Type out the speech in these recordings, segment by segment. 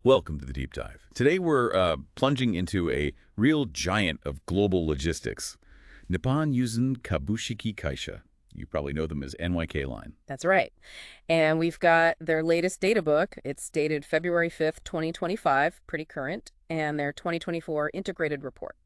Welcome to the Deep Dive. Today we're plunging into a real giant of global logistics, Nippon Yusen Kabushiki Kaisha. You probably know them as NYK Line. That's right. And we've got their latest data book. It's dated February 5th, 2025, pretty current, and their 2024 integrated report.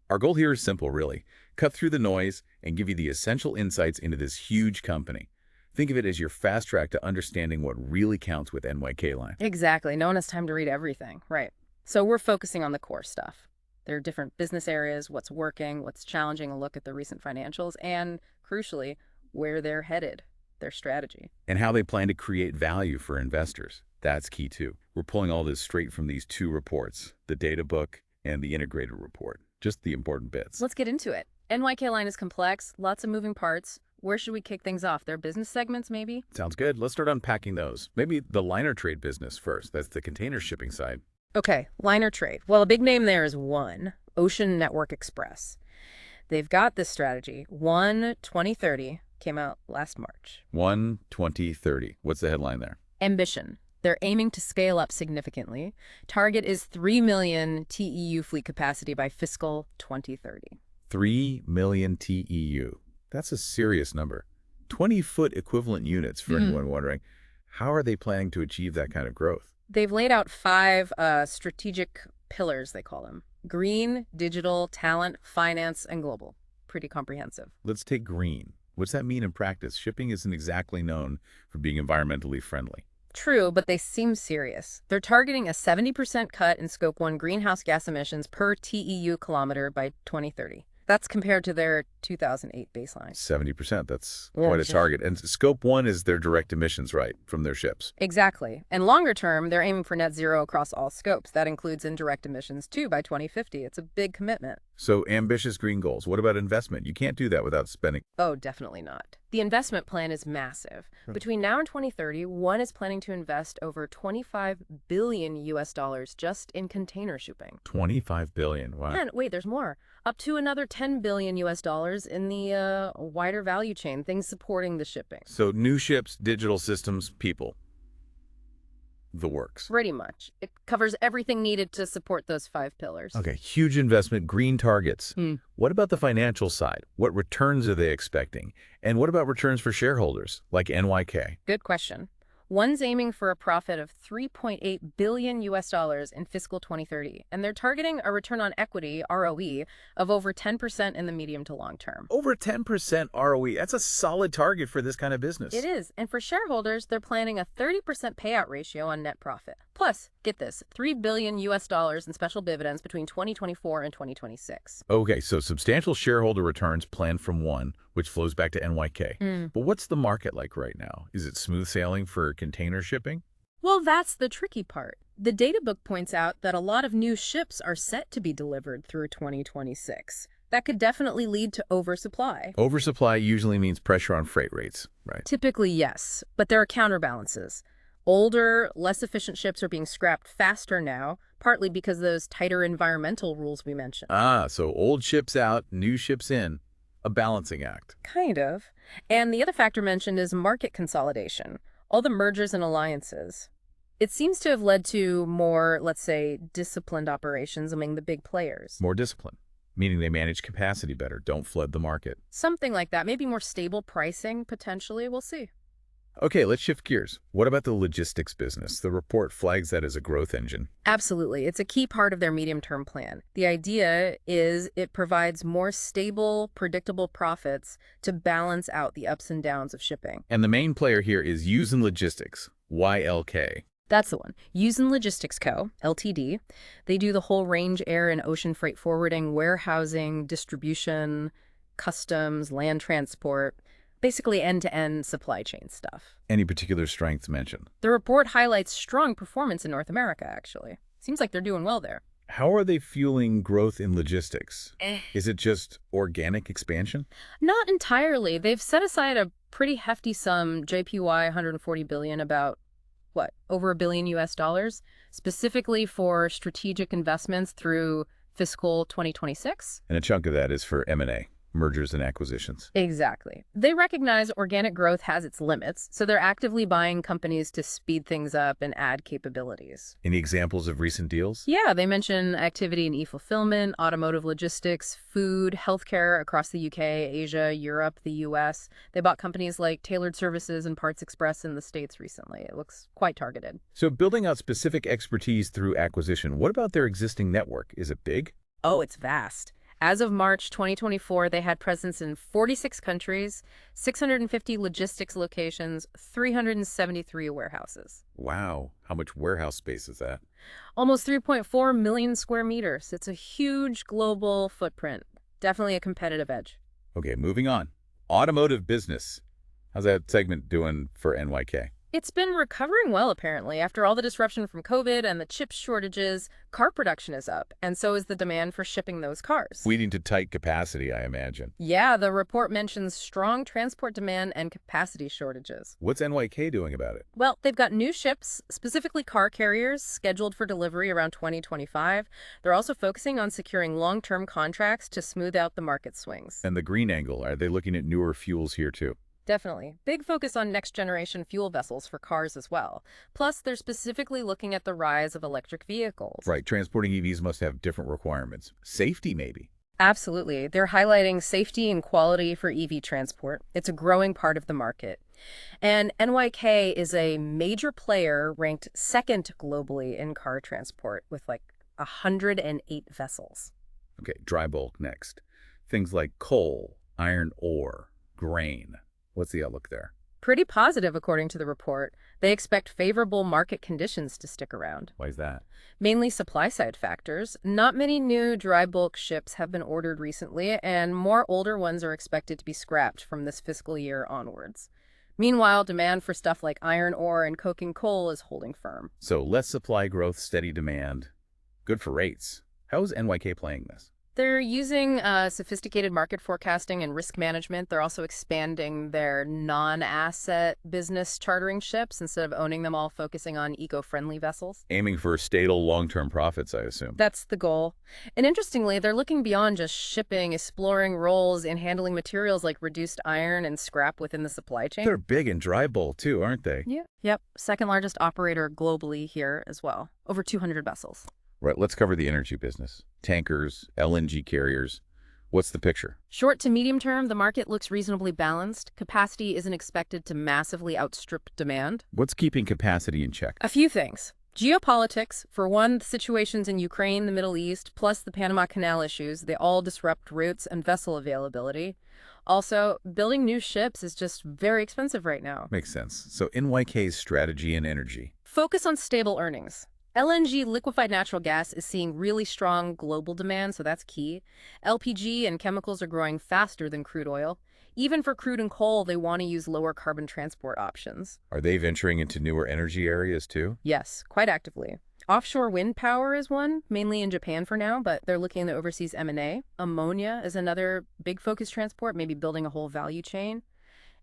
Our goal here is simple, really. Cut through the noise and give you the essential insights into this huge company. Think of it as your fast track to understanding what really counts with NYK Line. Exactly. No one has time to read everything. Right. So we're focusing on the core stuff. There are different business areas, what's working, what's challenging, a look at the recent financials, and crucially, where they're headed, their strategy. And how they plan to create value for investors. That's key too. We're pulling all this straight from these two reports, the data book and the integrated report. Just the important bits. Let's get into it. NYK Line is complex, lots of moving parts. Where should we kick things off? Their business segments, maybe? Sounds good. Let's start unpacking those. Maybe the liner trade business first. That's the container shipping side. Okay, liner trade. Well, a big name there is ONE, Ocean Network Express. They've got this strategy. ONE 2030 came out last March. 1/20/30. What's the headline there? Ambition. They're aiming to scale up significantly. Target is 3 million TEU fleet capacity by fiscal 2030. 3 million TEU. That's a serious number. 20-foot equivalent units for anyone wondering. How are they planning to achieve that kind of growth? They've laid out 5 strategic pillars, they call them. Green, digital, talent, finance, and global. Pretty comprehensive. Let's take green. What's that mean in practice? Shipping isn't exactly known for being environmentally friendly. True, but they seem serious. They're targeting a 70% cut in Scope 1 greenhouse gas emissions per TEU kilometer by 2030. That's compared to their 2008 baseline. 70%. That's Yeah, quite a sure. target. And Scope 1 is their direct emissions, right, from their ships. Exactly. And longer term, they're aiming for net zero across all scopes. That includes indirect emissions, too, by 2050. It's a big commitment. So ambitious green goals. What about investment? You can't do that without spending. Oh, definitely not. The investment plan is massive. Between now and 2030, ONE is planning to invest over 25 billion US dollars just in container shipping. 25 billion. Wow. And wait, there's more. Up to another 10 billion US dollars in the wider value chain, things supporting the shipping. So new ships, digital systems, people. The works. Pretty much. It covers everything needed to support those 5 pillars. Okay, huge investment, green targets. What about the financial side? What returns are they expecting? And what about returns for shareholders, like NYK? Good question. ONE's aiming for a profit of 3.8 billion US dollars in fiscal 2030, and they're targeting a return on equity, ROE, of over 10% in the medium to long term. Over 10% ROE. That's a solid target for this kind of business. It is, and for shareholders, they're planning a 30% payout ratio on net profit. Plus, get this, 3 billion US dollars in special dividends between 2024 and 2026. Okay, so substantial shareholder returns planned from ONE, which flows back to NYK. But what's the market like right now? Is it smooth sailing for container shipping? Well, that's the tricky part. The data book points out that a lot of new ships are set to be delivered through 2026. That could definitely lead to oversupply. Oversupply usually means pressure on freight rates, right? Typically, yes, but there are counterbalances. Older, less efficient ships are being scrapped faster now, partly because of those tighter environmental rules we mentioned. Ah, so old ships out, new ships in. A balancing act. Kind of. And the other factor mentioned is market consolidation. All the mergers and alliances. It seems to have led to more, let's say, disciplined operations among the big players. More discipline, meaning they manage capacity better, don't flood the market. Something like that. Maybe more stable pricing, potentially. We'll see. Okay, let's shift gears. What about the logistics business? The report flags that as a growth engine. Absolutely. It's a key part of their medium-term plan. The idea is it provides more stable, predictable profits to balance out the ups and downs of shipping. And the main player here is Yusen Logistics, YLK. That's the one. Yusen Logistics Co., Ltd. They do the whole range air and ocean freight forwarding, warehousing, distribution, customs, land transport, basically end-to-end supply chain stuff. Any particular strengths mentioned? The report highlights strong performance in North America, actually. Seems like they're doing well there. How are they fueling growth in logistics? Is it just organic expansion? Not entirely. They've set aside a pretty hefty sum, JPY 140 billion, about, over $1 billion US dollars, specifically for strategic investments through fiscal 2026. And a chunk of that is for M&A. mergers and acquisitions. Exactly. They recognize organic growth has its limits, so they're actively buying companies to speed things up and add capabilities. Any examples of recent deals? Yeah, they mention activity in e-fulfillment, automotive logistics, food, healthcare across the UK, Asia, Europe, the US. They bought companies like Tailored Services and Parts Express in the States recently. It looks quite targeted. So building out specific expertise through acquisition, what about their existing network? Is it big? Oh, it's vast. As of March 2024, they had presence in 46 countries, 650 logistics locations, 373 warehouses. Wow. How much warehouse space is that? Almost 3.4 million square meters. It's a huge global footprint. Definitely a competitive edge. Okay, moving on. Automotive business. How's that segment doing for NYK? It's been recovering well, apparently. After all the disruption from COVID and the chip shortages, car production is up, and so is the demand for shipping those cars. Leading to tight capacity, I imagine. Yeah, the report mentions strong transport demand and capacity shortages. What's NYK doing about it? Well, they've got new ships, specifically car carriers, scheduled for delivery around 2025. They're also focusing on securing long-term contracts to smooth out the market swings. And the green angle, are they looking at newer fuels here too? Definitely. Big focus on next-generation fuel vessels for cars as well. Plus, they're specifically looking at the rise of electric vehicles. Right, transporting EVs must have different requirements. Safety, maybe. Absolutely. They're highlighting safety and quality for EV transport. It's a growing part of the market. And NYK is a major player ranked second globally in car transport with like 108 vessels. Okay, dry bulk next. Things like coal, iron ore, grain. What's the outlook there? Pretty positive, according to the report. They expect favorable market conditions to stick around. Why is that? Mainly supply-side factors. Not many new dry bulk ships have been ordered recently, and more older ones are expected to be scrapped from this fiscal year onwards. Meanwhile, demand for stuff like iron ore and coking coal is holding firm. So less supply growth, steady demand. Good for rates. How is NYK playing this? They're using sophisticated market forecasting and risk management. They're also expanding their non-asset business chartering ships instead of owning them all, focusing on eco-friendly vessels. Aiming for stable long-term profits, I assume. That's the goal. And interestingly, they're looking beyond just shipping, exploring roles in handling materials like reduced iron and scrap within the supply chain. They're big in dry bulk too, aren't they? Yeah. Yep. Second largest operator globally here as well. Over 200 vessels. Right, let's cover the energy business. Tankers, LNG carriers. What's the picture? Short to medium term, the market looks reasonably balanced. Capacity isn't expected to massively outstrip demand. What's keeping capacity in check? A few things. Geopolitics, for one, the situations in Ukraine, the Middle East, plus the Panama Canal issues, they all disrupt routes and vessel availability. Also, building new ships is just very expensive right now. Makes sense. So NYK's strategy in energy. Focus on stable earnings. LNG, liquefied natural gas, is seeing really strong global demand, so that's key. LPG and chemicals are growing faster than crude oil. Even for crude and coal, they want to use lower carbon transport options. Are they venturing into newer energy areas too? Yes, quite actively. Offshore wind power is one, mainly in Japan for now, but they're looking at overseas M&A. Ammonia is another big focus transport, maybe building a whole value chain.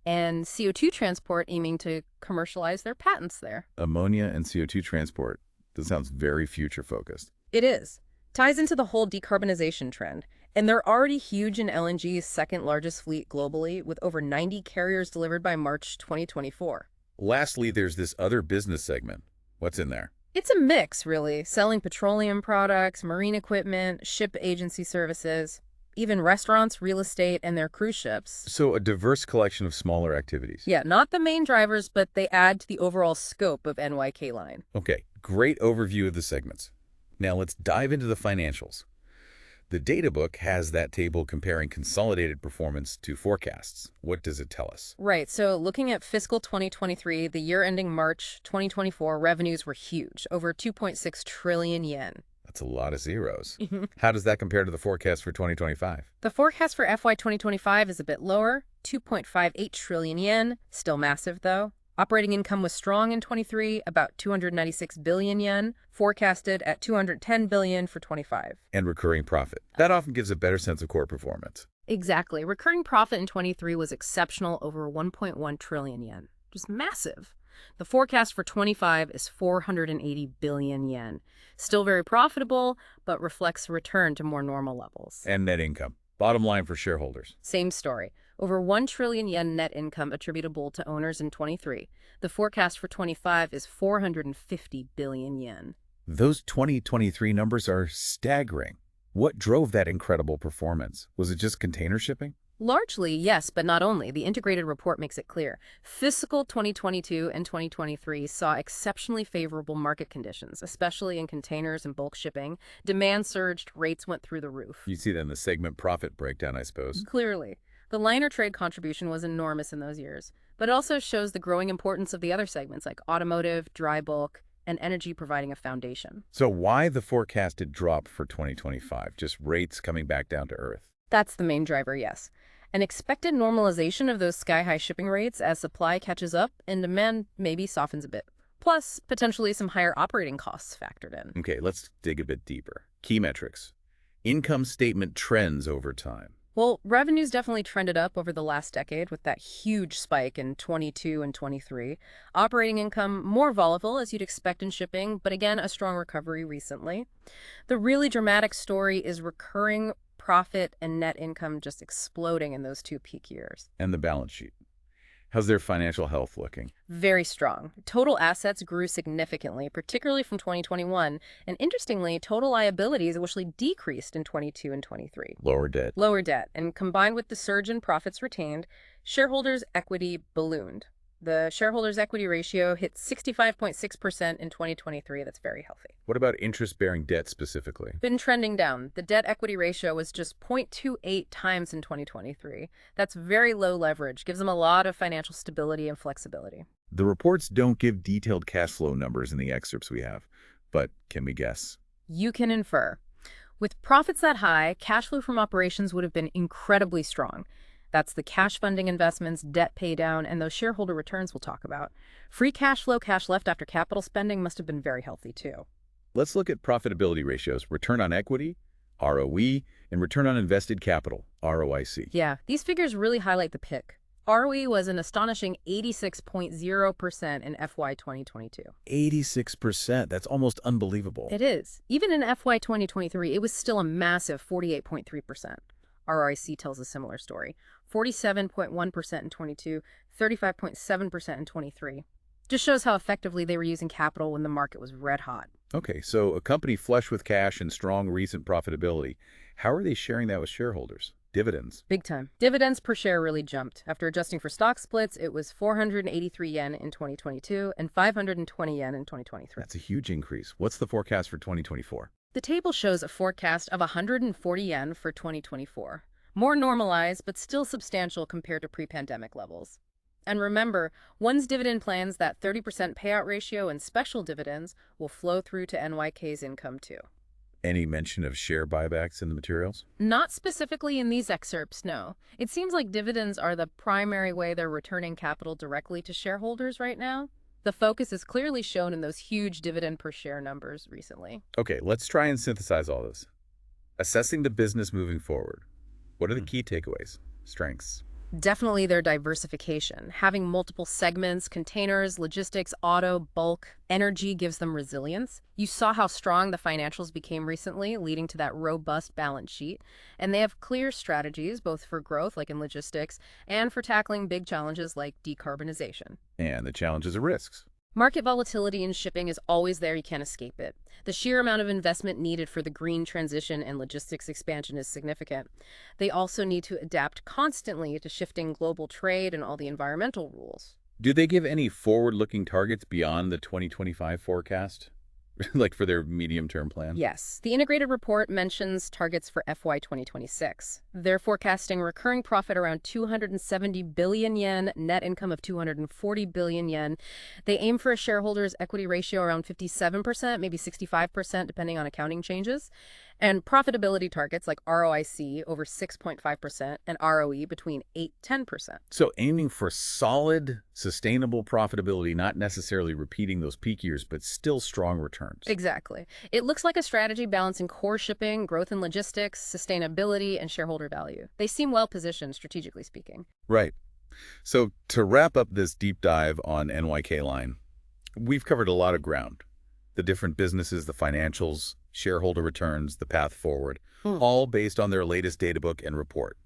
And CO2 transport, aiming to commercialize their patents there. Ammonia and CO2 transport. This sounds very future-focused. It is. Ties into the whole decarbonization trend. And they're already huge in LNG's second largest fleet globally, with over 90 carriers delivered by March 2024. Lastly, there's this other business segment. What's in there? It's a mix, really. Selling petroleum products, marine equipment, ship agency services, even restaurants, real estate, and their cruise ships. So a diverse collection of smaller activities. Yeah, not the main drivers, but they add to the overall scope of NYK Line. Okay, great overview of the segments. Now let's dive into the financials. The data book has that table comparing consolidated performance to forecasts. What does it tell us? Right, so looking at fiscal 2023, the year ending March 2024, revenues were huge, over 2.6 trillion yen. That's a lot of zeros. How does that compare to the forecast for 2025? The forecast for FY 2025 is a bit lower, 2.58 trillion yen, still massive though. Operating income was strong in 23, about 296 billion yen, forecasted at 210 billion for 25. And recurring profit. That often gives a better sense of core performance. Exactly. Recurring profit in 23 was exceptional, over 1.1 trillion yen. Just massive. The forecast for 25 is 480 billion yen. Still very profitable, but reflects a return to more normal levels. And net income. Bottom line for shareholders. Same story. Over 1 trillion yen net income attributable to owners in 23. The forecast for 25 is 450 billion yen. Those 2023 numbers are staggering. What drove that incredible performance? Was it just container shipping? Largely, yes, but not only. The integrated report makes it clear. Fiscal 2022 and 2023 saw exceptionally favorable market conditions, especially in containers and bulk shipping. Demand surged, rates went through the roof. You see that in the segment profit breakdown, I suppose. Clearly, the liner trade contribution was enormous in those years, but it also shows the growing importance of the other segments like automotive, dry bulk, and energy providing a foundation. So why the forecasted drop for 2025? Just rates coming back down to earth? That's the main driver, yes. An expected normalization of those sky-high shipping rates as supply catches up and demand maybe softens a bit. Plus, potentially some higher operating costs factored in. Okay, let's dig a bit deeper. Key metrics. Income statement trends over time. Well, revenues definitely trended up over the last decade with that huge spike in 22 and 23. Operating income more volatile as you'd expect in shipping, but again, a strong recovery recently. The really dramatic story is recurring profit and net income just exploding in those two peak years. And the balance sheet. How's their financial health looking? Very strong. Total assets grew significantly, particularly from 2021. And interestingly, total liabilities actually decreased in 22 and 23. Lower debt. Lower debt. And combined with the surge in profits retained, shareholders' equity ballooned. The shareholders' equity ratio hit 65.6% in 2023. That's very healthy. What about interest-bearing debt specifically? Been trending down. The debt-equity ratio was just 0.28 times in 2023. That's very low leverage, gives them a lot of financial stability and flexibility. The reports don't give detailed cash flow numbers in the excerpts we have, but can we guess? You can infer. With profits that high, cash flow from operations would have been incredibly strong. That's the cash funding investments, debt pay down, and those shareholder returns we'll talk about. Free cash flow, cash left after capital spending must have been very healthy too. Let's look at profitability ratios, return on equity, ROE, and return on invested capital, ROIC. Yeah, these figures really highlight the pick. ROE was an astonishing 86.0% in FY 2022. 86%, that's almost unbelievable. It is. Even in FY 2023, it was still a massive 48.3%. ROIC tells a similar story. 47.1% in 22, 35.7% in 23. Just shows how effectively they were using capital when the market was red hot. Okay, so a company flush with cash and strong recent profitability, how are they sharing that with shareholders? Dividends. Big time. Dividends per share really jumped. After adjusting for stock splits, it was 483 yen in 2022 and 520 yen in 2023. That's a huge increase. What's the forecast for 2024? The table shows a forecast of 140 yen for 2024. More normalized, but still substantial compared to pre-pandemic levels. And remember, one's dividend plans, that 30% payout ratio and special dividends will flow through to NYK's income too. Any mention of share buybacks in the materials? Not specifically in these excerpts, no. It seems like dividends are the primary way they're returning capital directly to shareholders right now. The focus is clearly shown in those huge dividend per share numbers recently. Okay, let's try and synthesize all this. Assessing the business moving forward. What are the key takeaways? Strengths? Definitely their diversification. Having multiple segments, containers, logistics, auto, bulk, energy gives them resilience. You saw how strong the financials became recently, leading to that robust balance sheet. And they have clear strategies, both for growth, like in logistics, and for tackling big challenges like decarbonization. And the challenges of risks. Market volatility in shipping is always there. You can't escape it. The sheer amount of investment needed for the green transition and logistics expansion is significant. They also need to adapt constantly to shifting global trade and all the environmental rules. Do they give any forward-looking targets beyond the 2025 forecast? Like for their medium-term plan? Yes. The integrated report mentions targets for FY 2026. They're forecasting recurring profit around 270 billion yen, net income of 240 billion yen. They aim for a shareholders' equity ratio around 57%, maybe 65%, depending on accounting changes. And profitability targets like ROIC over 6.5% and ROE between 8–10%. So aiming for solid, sustainable profitability, not necessarily repeating those peak years, but still strong returns. Exactly. It looks like a strategy balancing core shipping, growth in logistics, sustainability, and shareholder value. They seem well positioned, strategically speaking. Right. So to wrap up this deep dive on NYK Line, we've covered a lot of ground. The different businesses, the financials, shareholder returns, the path forward, Hmm. all based on their latest data book and report.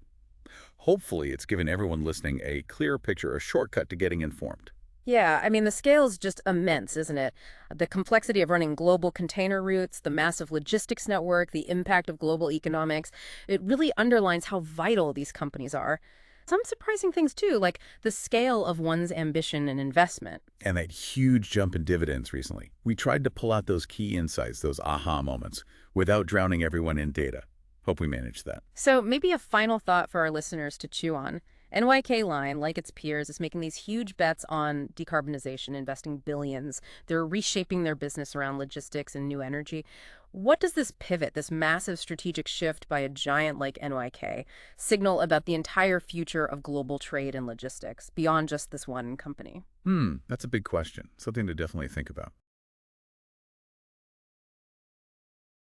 Hopefully, it's given everyone listening a clear picture, a shortcut to getting informed. Yeah, I mean, the scale's just immense, isn't it? The complexity of running global container routes, the massive logistics network, the impact of global economics, it really underlines how vital these companies are. Some surprising things, too, like the scale of one's ambition and investment. And that huge jump in dividends recently. We tried to pull out those key insights, those aha moments, without drowning everyone in data. Hope we managed that. So maybe a final thought for our listeners to chew on. NYK Line, like its peers, is making these huge bets on decarbonization, investing billions. They're reshaping their business around logistics and new energy. What does this pivot, this massive strategic shift by a giant like NYK, signal about the entire future of global trade and logistics, beyond just this one company? That's a big question. Something to definitely think about.